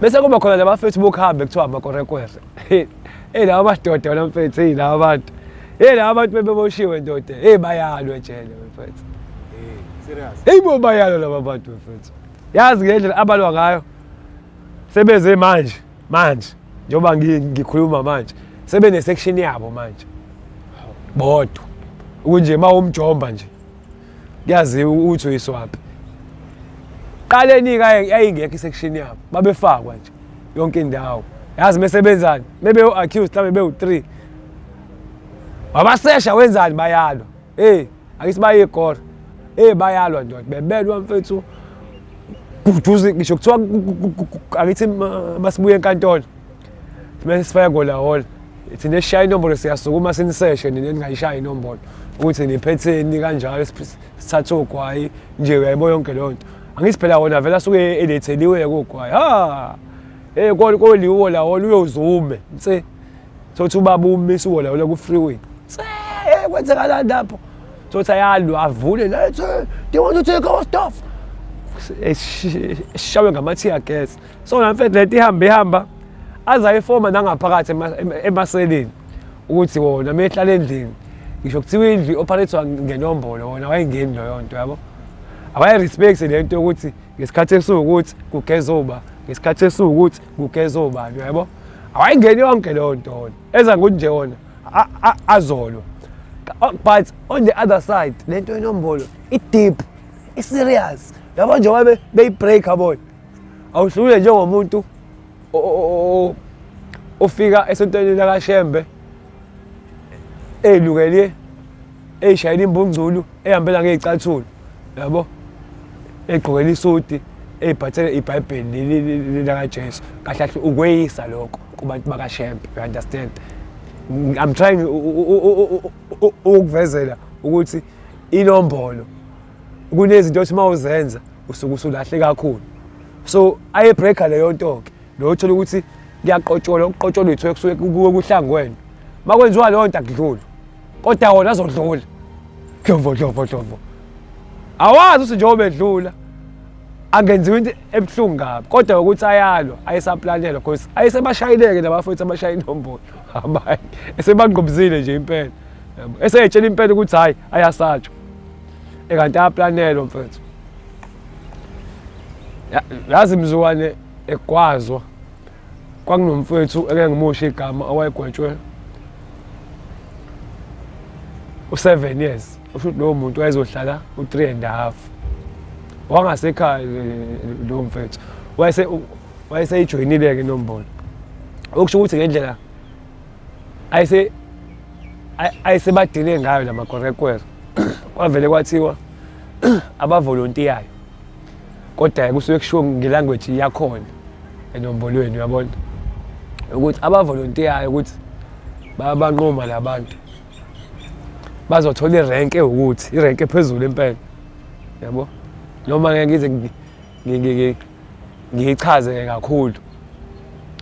bese kuba khona labafethu bokuhamba kuthiwa amakorekwere. Laba madoda wona mfethu laba abantu. Laba abantu bebeboshiwe ndoda. Bayalwa ejele mfethu. Serious. Bo bayalwa laba bantu mfethu. Yazi ngendlela abalwa ngayo. Sebeze manje. Njoba ngikhuluma manje. Sebe ne section yabo manje. Bodwa. Kunje mawumjomba nje. Kuyazi uthi uyiswaphi. Qaleni yayingekho isection yabo. Babefakwa nje yonke indawo. Yazi mesebenzani. Mebe accused mhlawumbe be3. Wabasesha wenzani bayalwa. Akithi bayigora. Bayalwa ndoda. Bebelwa mfethu. Kuduze ngisho kuthiwa akithi basibuye enkantolo. Bese sifaya gola hall. Ithi neshaya inombolo siyasukuma siniseshe ningayishaya inombolo. Ukuthi niphetheni kanjalo sithathe ogwayi nje uyayibona yonke lonto. Angithi phela wona vela suke eletheliwe kogwayi. Koliwo la hall uyozume. Mse. Sothi ubaba umisa uwo la ku freeway. Kwenzekala lapho. Sothi ayalwa avule la they want to take our stuff. Shawe ngamathia gas. So na mfethu lethi ihamba azayifoma nangaphakathi emaseleni ukuthi wona mehlala endlini ngisho kuthiwa indlu operator ngenombolo wona wayengeni leyo nto yabo awaye respect lento ukuthi ngesikhathi esukuthi kugezoba ngesikhathi esukuthi kugezoba yabo awayengeni yonke leyo nto eza ngunje wona azolo but on the other side lento enombolo deep serious yabo nje wabe beyibreak abona awuhlule njengomuntu ufika esontweni lakaShembe elukele eshayela imbungculu ehambela ngezicathulo yabo egqokela isudi ebhathele iBhayibheli likaJesu kahle ukweyisa lokho kubantu bakaShembe you understand I'm trying ukuvezela ukuthi inombolo kunezinto othi mawuzenza usuke usulahle kakhulu so aye breaker leyo nto ke lo uthola ukuthi kuyaqotshola ukuqotsholwa ithiwe kusuke kuhlangwena makwenziwa leyo nto akudluli kodwa wona azodlula dlovo awazi ukuthi njengoba edlula angenziwa into ebuhlungu kabi kodwa ukuthi ayalwa ayesaplanelwa because ayesebashayileke nabafowethu abashaya inombolo hayi esebangqobuzile nje impela yabo eseyetshela impela ukuthi hayi ayasatshwa kanti ayaplanelwa mfethu yazi mzukwane eGwazwa kwakunomfethu eke ngimusha igama owayegwetshwe u7 years usho lo muntu wayezohlala u3.5 wangasekhaya lo mfethu wayeseyijoyinile ke inombolo okusho ukuthi ngendlela ayisebadile ngayo lamakorekwere kwavele kwathiwa abavolontiyayo kodwa kusuke kushiwo ngelanguage yakhona enombolweni uyabona ukuthi abavolontiyayo ukuthi babanqoma labantu bazothola irank ukuthi irank ephezulu empela yabo noma ngeke ngize ngichaze kakhulu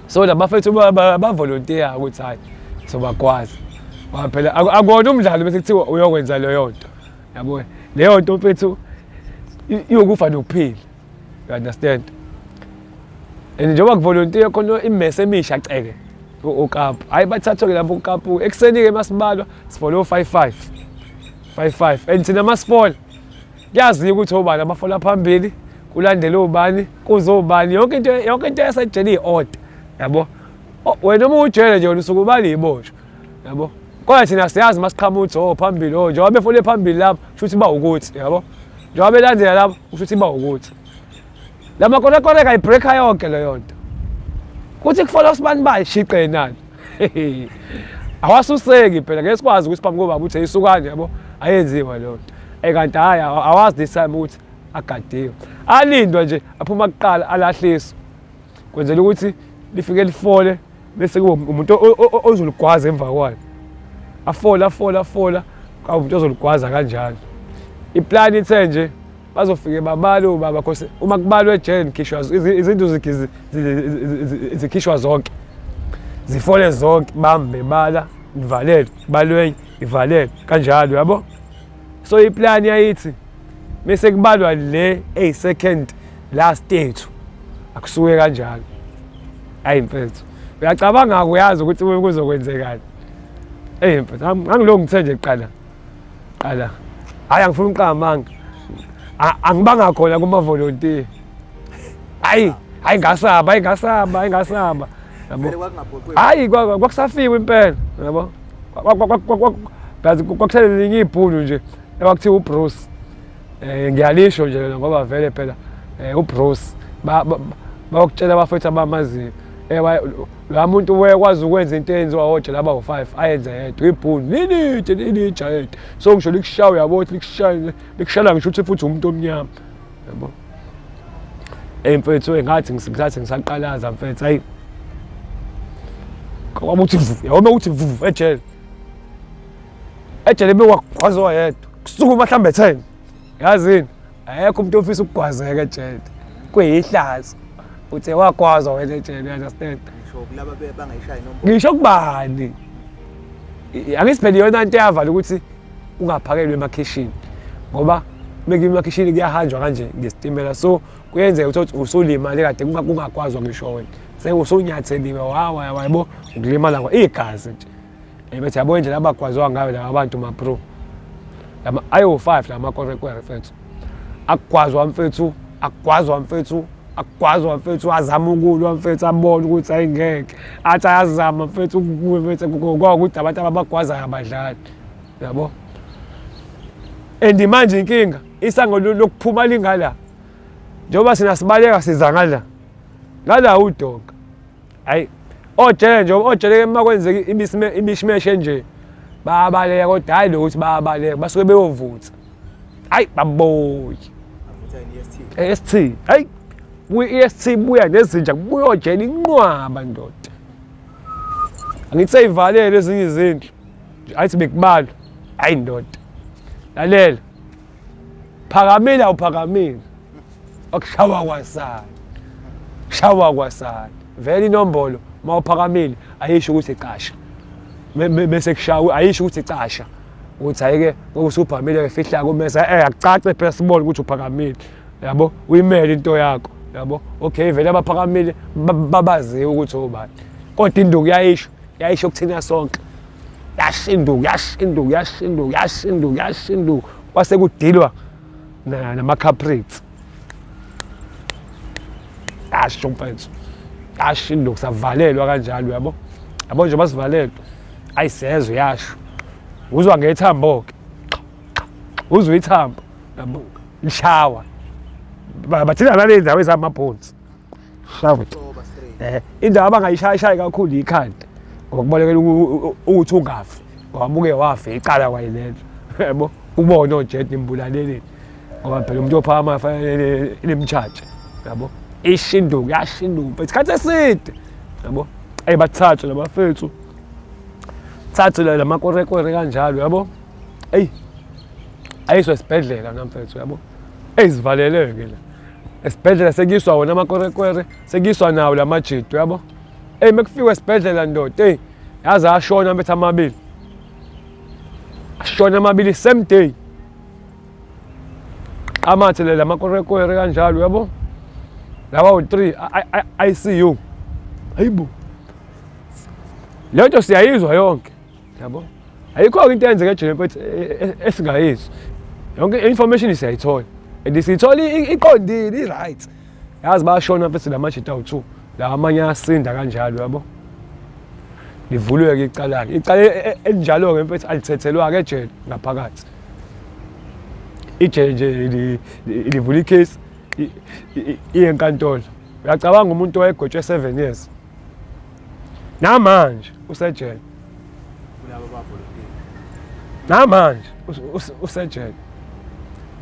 so labafethu bavolontiya ukuthi hayi sobakwazi phela akona umdlalo bese kuthiwa uyokwenza leyo nto yabo leyo nto mfethu iyokufa nokuphila you understand and njengoba kuvolontiya khona imesse emisha ceke uKapu hayi bathathwe lapho uKapu ekseni ke masibalwa sifollow 55 and thina masifola kuyazi ukuthi obani abafola phambili kulandela ubani kuzobani yonke into yasejele iorder yabo wena uma ujele nje usuke ubali iboshwa yabo kodwa thina siyazi masiqhamuka uthi phambili njengoba befole phambili lapho kusho ba ukuthi yabo njengoba belandela lapho kusho ba ukuthi lama korekore kayibreaka yonke leyo nto kuthi kufollow usibani bayishiqe nani awasuseki phela ngeke sikwazi ukuthi phambi koba uthi ayisukani yabo ayenziwa leyo nto kanti hayi awazi this time ukuthi agadiwe alindwa nje aphuma kuqala alahliswa kwenzela ukuthi lifike lifole bese kube umuntu ozoligwaza emva kwakhe afola kwa umuntu ozoligwaza kanjalo iplan ithe nje bazofike babalo ubaba because uma kubalwe ejele khishwa izinto zikhishwa zonke zifole zonke bambe bala ivalele balwe ivalele kanjalo yabo so iplan yayithi bese kubalwa le second last ethu akusuke kanjalo hayi mfethu uyacabanga uyazi ukuthi kuzokwenzekani mfethu angilo ngithe nje qala hayi angifuni uqamanga angibanga khona kuma volunteer hayi ngasaba yabo hayi kwakusafika impela yabo bazi kwakuthele linye ibhulu nje ebakuthiwa uBruce ngiyalisho nje ngoba vele phela uBruce bakutshela abafethu abamaziyo la muntu wayekwazi ukwenza into eyenziwa hoja laba u5 ayenza yedwa ibhulu nini giant so ngisho likushawa yabo likushala ngisho ukuthi futhi umuntu omnyama yabo mfethu ngathi ngisaqalaza mfethu hayi kwaba uthi yawona uthi vuvu ejele bekwagwazwa yedwa kusukuma mhlambe 10 yazini ayekho umuntu ofisa ukugwazeka ejele kuyihlazo uthe wagwazwa wena ejele understand laba bangayishayi nombolo ngisho kubani angisibheli yona into yavala ukuthi ungaphakelwe emakhishini ngoba meke emakhishini kuyahanjwa kanje ngestimela so kuyenzeka ukuthi usulimali kade kungakwazi ngisho wena sekusunyatheliwe yabo ukulimala igazi nje bethi yabo indlela abagwazwa ngayo laba bantu ma pro lama IO5 lama korekwere mfethu akugwazwa mfethu azama ukulwa mfethu abona ukuthi ayingeke athi ayazama mfethu mfethu ukuthi abantu abagwazayo abadlali yabo manje inkinga isango lokuphuma lingala njengoba sina sibaleka siza ngala udog hayi ojele ema kwenzeka imishimeshe nje bayabaleka kodwa hayi lokuthi bayabaleka basuke beyovutha hayi baboyi EST hayi EST buya nezinja kubuya ojele inqwaba ndoda angithi seyivalele ezinye izinto ayithi bekubalo hayi ndoda lalela phakamile okushawa kwasana vele inombolo mawuphakamile ayisho ukuthi icasha bese kushawa ayisho ukuthi icasha uthi ayike usuphamile efihla kumesa akucace phela sibone ukuthi uphakamile yabo uyimele into yakho yabo okay vele abaphakamile babaziwe ukuthi obani kodwa induku yayisho kuthina sonke yashinduka kwase kudilwa nama-caprits yasho mfethu yashinduka savalelwa kanjalo yabo nje basivalelwa ayisezwe yasho uzwa ngethambo-ke uzwa ithambo yabo lishawa bathina nale ndawo ezamabhonzi shawa indawo abangayishayishayi kakhulu ikhanda ngokubalekela ukuthi ungafi ngoba buke wafa icala kwayilelo yabo ubone ojet imbulaleleni ngoba phela umuntu ophama fanele limcharge yabo yashinduka mfethu khathi eside yabo bathathu labafethu thathu lamakorekore kanjalo yabo ayiswa esibhedlela namfethu yabo ezivaleleke la esibhedlela sekuyiswa wona amakorekwere sekuyiswa nawo lamajido yabo mekufika esibhedlela ndoda yaze ashona bethu amabili same day amathele lamakorekwere kanjalo yabo laba u3 ICU hayibo lento siyayizwa yonke yabo ayikho into eyenzeka ejele mfethu esingayizwa yonke information siyayithola siyithola iqondile i-right yazi bayashona mfethu lamajita awu2 la amanye asinda kanjalo yabo livulwe-ke icala elinjalo-ke mfethu alithethelwa-ke ejele ngaphakathi ijele nje livula ikhesi iyenkantolo uyacabanga umuntu owayegotshwe 7 years namanje usejele namanje usejele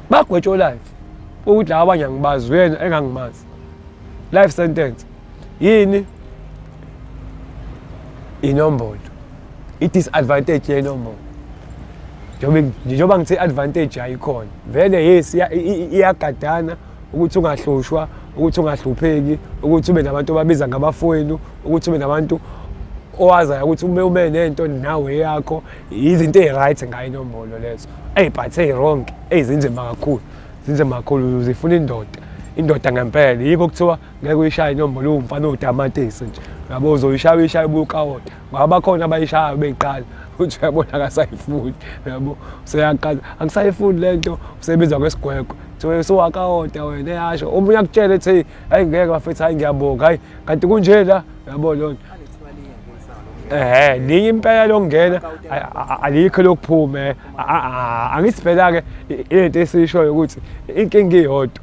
bagwetshwe life ukuthi laba abanye angibazi wena engangimazi life sentence yini inombolo i-disadvantage yenombolo njengoba ngithi i-advantage ayikhona vele yes iyagadana ukuthi ungahlushwa ukuthi ungahlupheki ukuthi ube nabantu ababiza ngabafowenu ukuthi ube nabantu owazayo ukuthi ume nento nawe yakho izinto ezi-right ngayo inombolo lezo but ezi-wrong zinzima kakhulu zifuna indoda ngempela yikho kuthiwa ngeke uyishaye inombolo uwumfana utamatisi nje yabo uzoyishaya ubukawota ngoba bakhona abayishaya beyiqala uthi uyabona akasayifuni yabo useyaqala angisayifuni lento usebenza kwesigwegwe sowakawota wena eyasho omunye akutshela ethi hayi ngeke bafethu hayi ngiyabonga hayi kanti kunje la yabo lonto linye impela lokungena alikho lokuphume angisibhela ke into esishoyo ukuthi inkinga iyodwa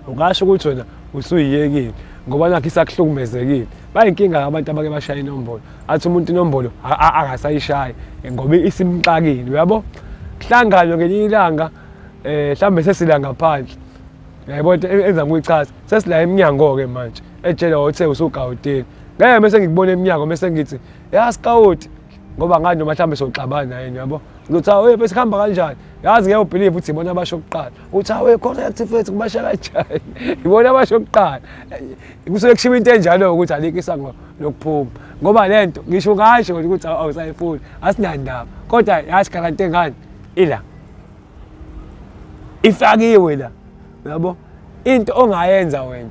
ungasho ukuthi wena usuyiyekile ngoba nakho isakuhlukumezekile bayinkinga abantu abake bashaya inombolo athi umuntu inombolo akasayishayi ngoba isimxakile uyabo kuhlangano ngelinye ilanga mhlambe sesila ngaphandle yayibona enza ngoyichaza sesila eminyango ke manje etshela uthe usugawutini ngeke bese ngikubona eminyango bese ngithi yasikawuti ngoba ngani noma mhlambe soxabana yini yabo ngithi hawe bese khamba kanjani yazi ngeke ubelieve uthi ibona abasho kuqala uthi hawe correct mfethu kubasha kanjani ibona abasho kuqala kusuke kushiwa into enjalo ukuthi alikho isango lokuphuma ngoba lento ngisho ngasho ukuthi awusayifuni asinandaba kodwa yazi garante ngani ila ifakiwe la yabo into ongayenza wena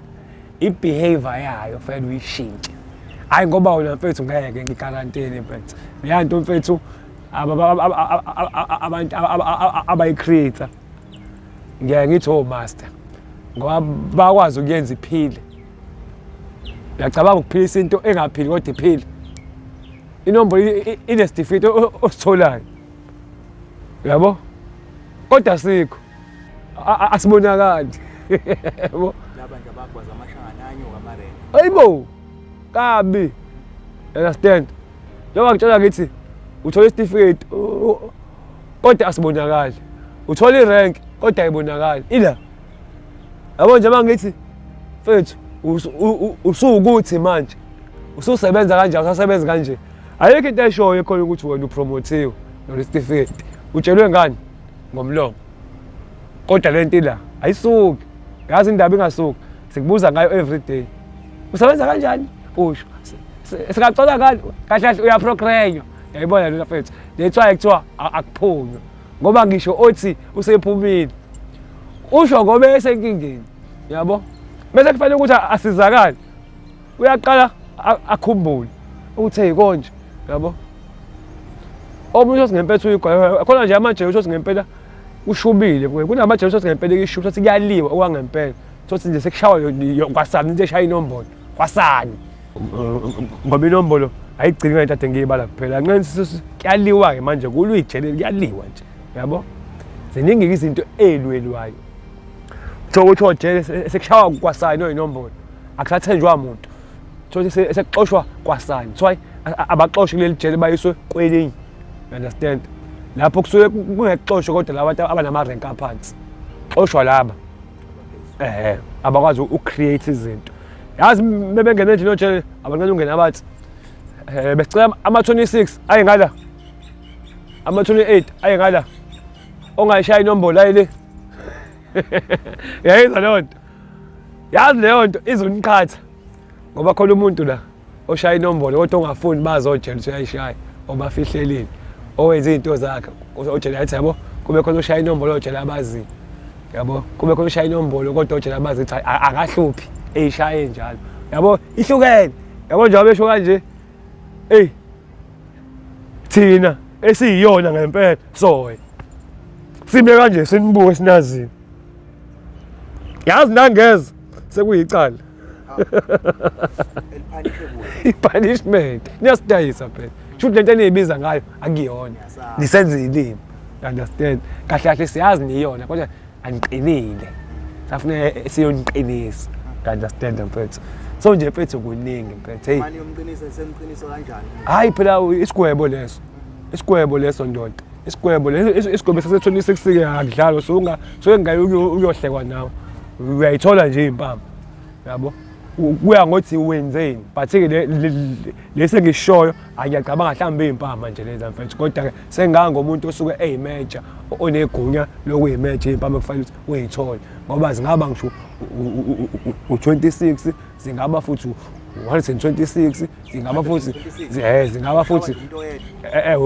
ibehavior yayo fanele uyishintshe hayi ngoba wena mfethu ngeke ngikarantene mfethu leyanto mfethu abantu abayicreator ngeke ngithi master ngoba bakwazi ukuyenza iphile ngiyacabanga ukuphilisa into engaphili kodwa iphile inombolo inesitifiketi ositholayo yabo kodwa sikho asibonakali yabo labantu abakwazi amashangananyo kamareni hayibo kabi understand njengoba ngitshela ngithi uthola isitifiketi kodwa asibonakali uthola irank kodwa ayibonakali ila yabo nje mangithi mfethu usukuthi manje ususebenza kanjani usasebenza kanje ayikho into eshoyo ekhona ukuthi wena upromotiwe nolisitifiketi utshelwe ngani ngomlomo kodwa lento la ayisuki yazi indaba ingasuki sikubuza ngayo every day usebenza kanjani usho sikacela kahle kahle uyaprogrenywa yayibona lo mfethu lethwa ekuthiwa akuphunywa ngoba ngisho othi usephumile usho ngoba esenkingeni yabo bese kufanele ukuthi asizakale uyaqala akhumbule ukuthi hey konje yabo omunye osingempethu uyigwaya khona nje amanje osingempela ushubile kunamanje osingempela ishubu ukuthi kuyaliwa okwangempela sothi nje sekushawa kwasani into eshaya inombolo kwasani ngoba inombolo ayigcini ngento ade ngiyibala kuphela ngenzi kuyaliwa ke manje kuluyijele kuyaliwa nje yabo ziningi izinto elwelwayo ukuthi ojele sekushawa kwasani oyinombolo akusathenjwa umuntu sothi sekuxoshwa kwasani so abaxoshi kuleli jele bayiswe kwelinye understand lapho kusuke kungekuxoshwa kodwa labantu abanamarenk aphansi xoshwa laba abakwazi ucreate izinto yazi bebengena endlini ojele abancane ungena abathi becela ama-26 ayengala ama-28 ayengala ongayishaya inombolo ayile yayiza leyo nto yazi leyo nto izoniqhatha ngoba khona umuntu la oshaya inombolo kodwa ongafuni bazojela ukuthi uyayishaya obafihlelile owenza izinto zakhe ojela yathi yabo kube khona oshaya inombolo ojela abazi yabo kube khona oshaya inombolo kodwa ojela abazi ukuthi akahluphi eyishaye njalo yabo ihlukene yabo njengoba besho kanje thina esiyiyona ngempela soye sime kanje sinibuke sinazini yazi nangeza sekuyicala i-punishment niyasidayisa phela shuthi lento eniyibiza ngayo akuyona nisenza ilimi understand kahle kahle siyazi niyona kodwa aniqinile safuna siyoniqinisa understand mfethu so nje mfethu kuningi mfethu hey manje umqiniso semqiniso kanjani hayi phela isigwebo leso ndoda isigwebo sase-26 ke akudlalwa so ngayo uyohlekwa nawe uyayithola nje impama yabo kuya ngothi wenzeni but ke lese ngishoyo akuyacabanga mhlambe impama nje leza mfethu kodwa ke sengangomuntu osuke eyimeja onegunya lokuyimeja impama kufanele ukuthi uyithole ngoba zingaba ngisho u26 zingaba futhi 126 zingaba futhi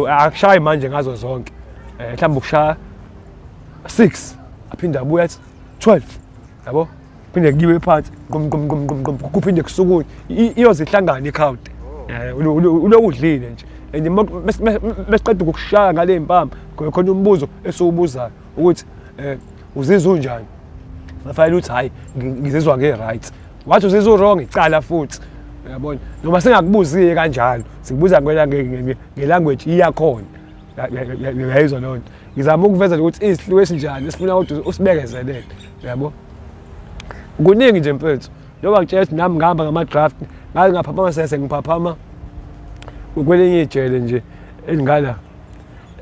akushayi manje ngazo zonke mhlawumbe ukushaya 6 aphinda abuya athi 12 yabo phinde kuyiwe phansi kuphinde kusukunywe iyozihlangana ikhawunti ulokudlile nje and mesiqeda ukukushaya ngale mpama khona umbuzo esiwubuzayo ukuthi uzizwa unjani bafanele uthi hayi ngizizwa nge-right wathi uzizwa wrong icala futhi uyabona noma singakubuziye kanjalo sikubuza ngelanguage iyakhona uyayizwa loo nto ngizama ukuveza ukuthi isihluko esinjani esifuna ukuthi usibekezelele uyabo kuningi nje mfethu njengoba ngitshela ukuthi nami ngihamba ngama-draft ngake ngaphaphama sengiphaphama kwelinye ijele nje elingala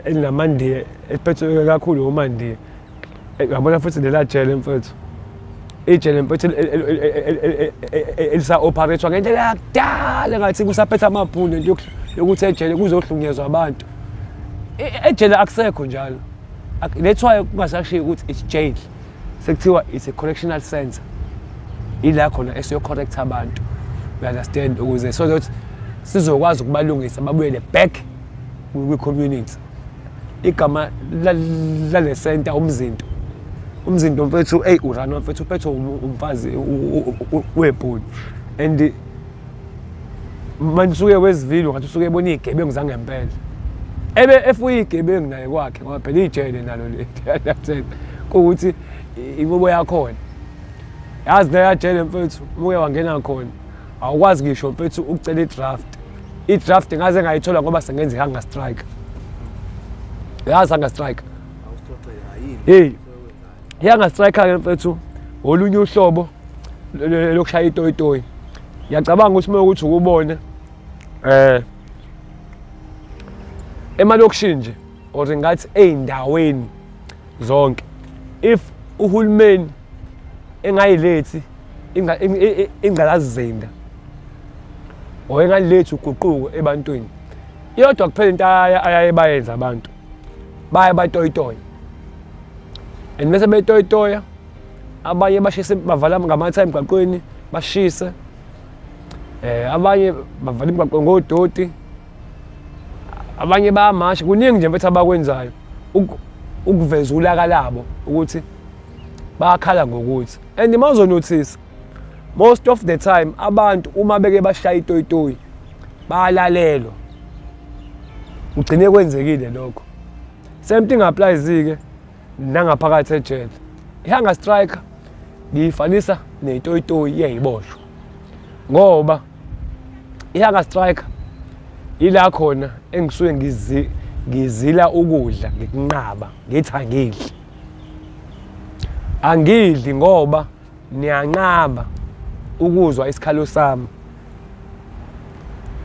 elinamandiya eliphethwe kakhulu omandiya yabona futhi lela jele mfethu ijele mfethu elisa-operate-wa ngendlela yakudala ngathi kusaphethe amabhunu into yokuthi ejele kuzohlukunyezwa abantu ejele akusekho njalo that's why kungasashiyo ukuthi it's jail sekuthiwa it's a correctional center ila khona esiyo-correct abantu you-understand ukuze so that sizokwazi ukubalungisa babuyele back kwi-community igama lale center umzinto mfethu urana mfethu uphethe umfazi webhodi and manje usuke wezivilo ngathi usuke ebona iy'gebengu zangempela efuye iy'gebengu naye kwakhe ngoba phela ijele nalo le kuwukuthi inqubo yakhona yazi leya jele mfethu uke wangena khona awukwazi ngisho mfethu ukucela i-draft ngaze ngayithola ngoba sengenza i-hunger strike yazi hunger strike hey i-hunger strike-ke mfethu olunye uhlobo lokushaya itoyitoyi ngiyacabanga ukuthi uma ukuthi ukubona emalokishini nje or ngathi ey'ndaweni zonke if uhulumeni engayilethi ingqalazizinda or engalilethi uguquko ebantwini iyodwa kuphela into ayaye bayenza abantu baye batoyitoya and bese betoyitoya abanye bashise bavala ngamathayi emgwaqweni bashise abanye bavala imigwaqo ngodoti abanye bayamasha kuningi nje mfethu abakwenzayo ukuveza ulaka labo ukuthi bayakhala ngokuthi and uma uzonothisa most of the time abantu uma beke bashaya itoyitoyi bayalalelwa ugcine kwenzekile lokho same thing applies-ke nangaphakathi ejele i-hunger strike ngiyifanisa netoyitoyi iyayiboshwa ngoba i-hunger strike ila khona engisuke ngizila ukudla ngikunqaba ngithi angidli ngoba niyanqaba ukuzwa isikhalo sami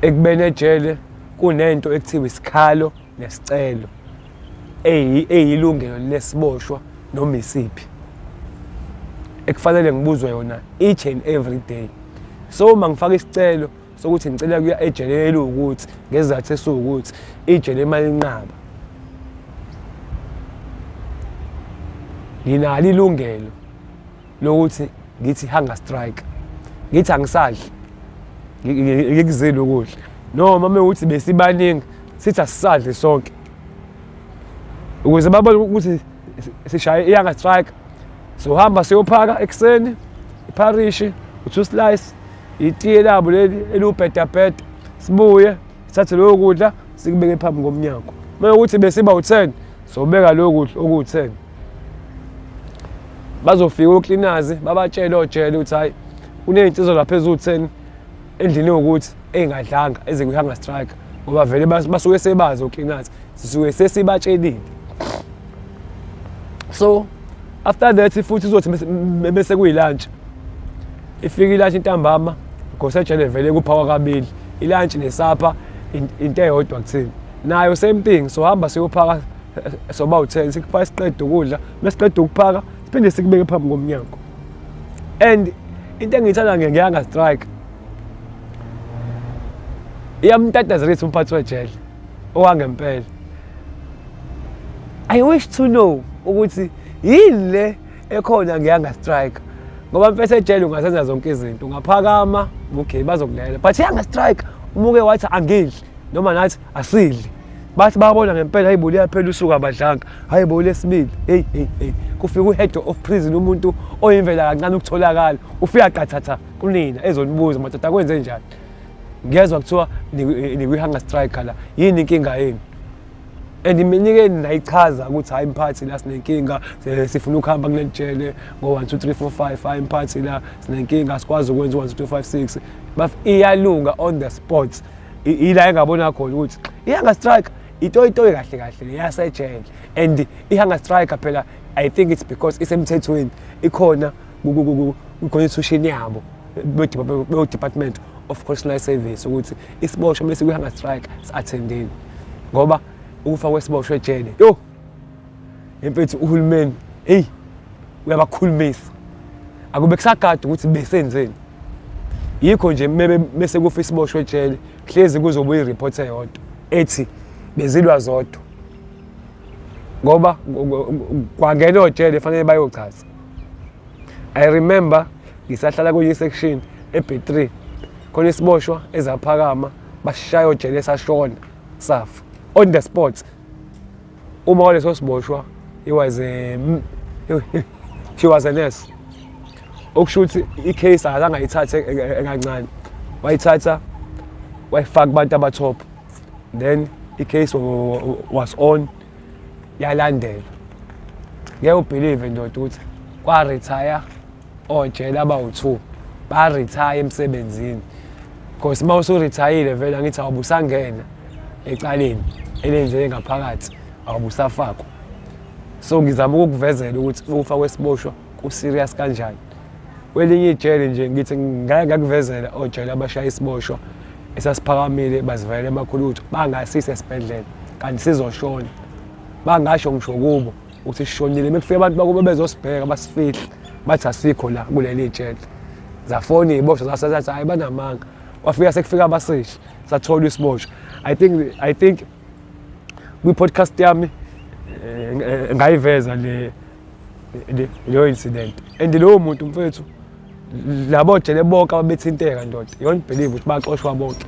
ekubene ejele kunento ekuthiwa isikhalo nesicelo eyilungelo lesiboshwa noma isiphi ekufanele ngibuzwe yona each and every day so uma ngifaka isicelo sokuthi ngicela kuya ejele elukuthi ngezathu esiwukuthi ijele emalinqaba nginalo ilungelo lokuthi ngithi hunger strike ngithi angisadli ngikuzile ukudla noma mewuthi besibaningi sithi asisadli sonke ukuze babone ukuthi sishaye i-hunger strike sohamba siyophaka ekuseni ipharishi u2 slice itiye labo leli elubhedabheda sibuye sithathe lokho kudla sikubeke phambi komnyango mewuthi besiba u10 sobeka lokho kudla oku10 bazofika ocleaners babatshele ojele ukuthi hayi kuney'nsizo lapha eziwu10 endlini ukuthi engadlanga eze kwi-hunger strike ngoba vele basuke sebazi ocleaners sisuke sesibatshelile so after that futhi izothi bese kuyilunch ifika ilunch intambama ngosejele vele kuphakwa kabili ilunch nesapha into eyodwa kuthina nayo same thing so hamba siyophaka soba u10 sikuphaka siqeda ukudla mesiqeda ukuphaka siphinde sikubeke phambi komnyango and into engiyithanda nge-hunger strike iyamtatazela umphathi wejele owangempela I wish to know ukuthi yini le ekhona nge-hunger strike ngoba mfethu ejele ungasenza zonke izinto ungaphakama okay bazokulela but i-hunger strike umuke wathi angidli noma nathi asidli bathi babona ngempela hayibo liyaphela usuku abadlanga hayibo lesibili hey kufika u-head of prison umuntu oyimvela kancane ukutholakala ufika qathatha kunina ezonibuza madoda kwenze njani ngiyezwa kuthiwa nikwi-hunger strike la yini inkinga yini and minike nayichaza ukuthi hayi mphathi la sinenkinga sifuna ukuhamba kuleli jele ngo 1 2 3 4 5 hayi mphathi la sinenkinga sikwazi ukwenza 1 2 3 4 5 6 iyalunga on the spot ila engabona khona ukuthi i-hunger strike itoyi kahle kahle yasejele and i-hunger strike phela I think it's because isemthethweni ikhona ku-constitution yabo be-Department of Correctional Service ukuthi isiboshwa bese kwi-hunger strike si-attendeni ngoba ukufa kwesiboshwa ejele yo impethu uhulumeni hey uyabakhulumisa akube kusagada ukuthi besenzeni yikho nje bese kufa isiboshwa ejele hlezi kuzobuya i-report eyodwa ethi bezilwa zodwa ngoba kwangena ojele fanele bayochaza. I remember ngisahlala kwenye section eB3 khona isiboshwa ezaphakama bashaya ojele esashona safa on the spot. Uma waleso siboshwa she was a nurse. Okushuthi i-case akangayithathe kancane wayithatha wayifaka kubantu abathop then i-case was on yalandela. Ngeke ubelieve ndoda ukuthi kwa-retire ojele abawu2 ba-retire emsebenzini because uma usuretayile vele angithi awubusangena ecaleni elenze ngaphakathi awubusafakwa. So ngizama ukukuvezela ukuthi ukufa kwesiboshwa ku-serious kanjani. Kwelinye ijele nje ngithi ngeke ngakuvezela ojele abashaya isiboshwa esasiphakamile bazivele bakhulu ukuthi bangasise esibhedlela kanti sizoshona bangasho ngisho kubo ukuthi sishonile bekufika abantu bakube bezosibheka basifihle bathi asikho la kuleli ijele zafona iziboshwa zasathi hayi banamanga wafika sekufika abasishi sathola isiboshwa. I think kwi-podcast yami ngayiveza leyo incident and lowo muntu mfethu labo jele bonke ababethinteka ndoda yona believe ukuthi baxoshwa bonke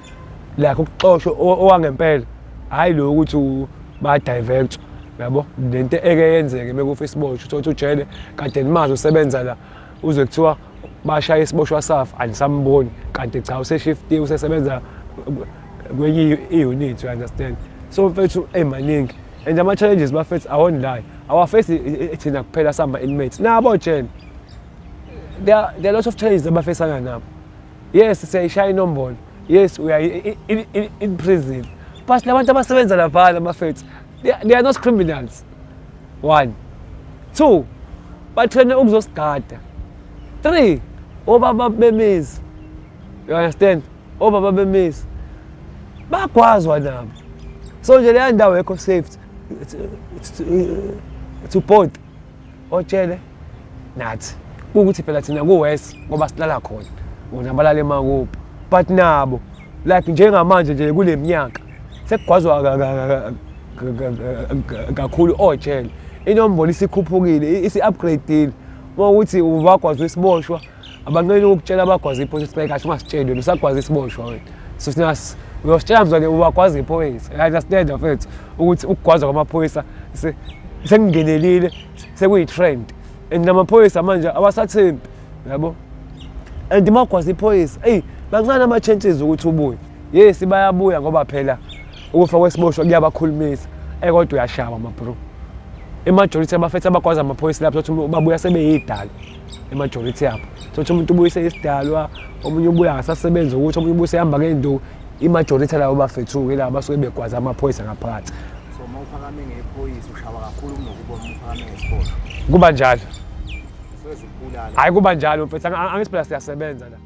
like ukuxoshwa owangempela hayi lo ukuthi ba-divert yabo lento eke yenzeke bekufa isiboshwa uthi ujele kade nimazi usebenza la uze kuthiwa bashaya isiboshwa safa anisamboni kanti cha useshifti usesebenza kwenye i-unit you understand. So mfethu emaningi and ama-challenges bafethu awon lie awafesi thina kuphela sama inmates nabo jele there are lots of challenges abafesana nabo. Yes siyayishaya inombolo, yes we are in prison but labantu abasebenza lapha bafethu they are not criminals. 1 2 bathene ukuzosigada. 3 obaba bemizi you understand obaba bemizi bagwazwa nabo. So nje le ndawo ekho safe to both ojele nathi ukuthi phela thina ku-West ngoba silala khona bona balala eMakubu but nabo like njengamanje nje kule minyaka sekugwazwa kakhulu ojele inombolo isikhuphukile isi-upgradeile uma ukuthi ubagwazwa isiboshwa abanqeni ukutshela abagwazi iphoyisa kahle uma sitshele usagwazi isiboshwa wena so sina uyositshela mzwane ubagwazi iphoyisa. I understand mfethu ukuthi ukugwazwa kwamaphoyisa sekungenelile sekuyi-trend and namaphoyisa manje awasathembi yabo and magwazi iphoyisa bancane ama-chances ukuthi ubuye. Yes bayabuya ngoba phela ukufa kwesiboshwa kuyabakhulumisa kodwa uyashaba mabro. I-majority abafethu abagwazi amaphoyisa lapho ukuthi babuya sebeyidala i-majority yabo sokuthi umuntu ubuyise isidalwa omunye ubuya ngasasebenza ukuthi omunye ubuyise ehamba ngenduku i-majority labo bafethu-ke laba basuke begwaza amaphoyisa ngaphakathi. So uma uphakame ngephoyisa ushaba kakhulu kunokuba uphakame ngesiboshwa kuba njalo so ezikubulala hayi kuba njalo mfethu angithi phela siyasebenza la.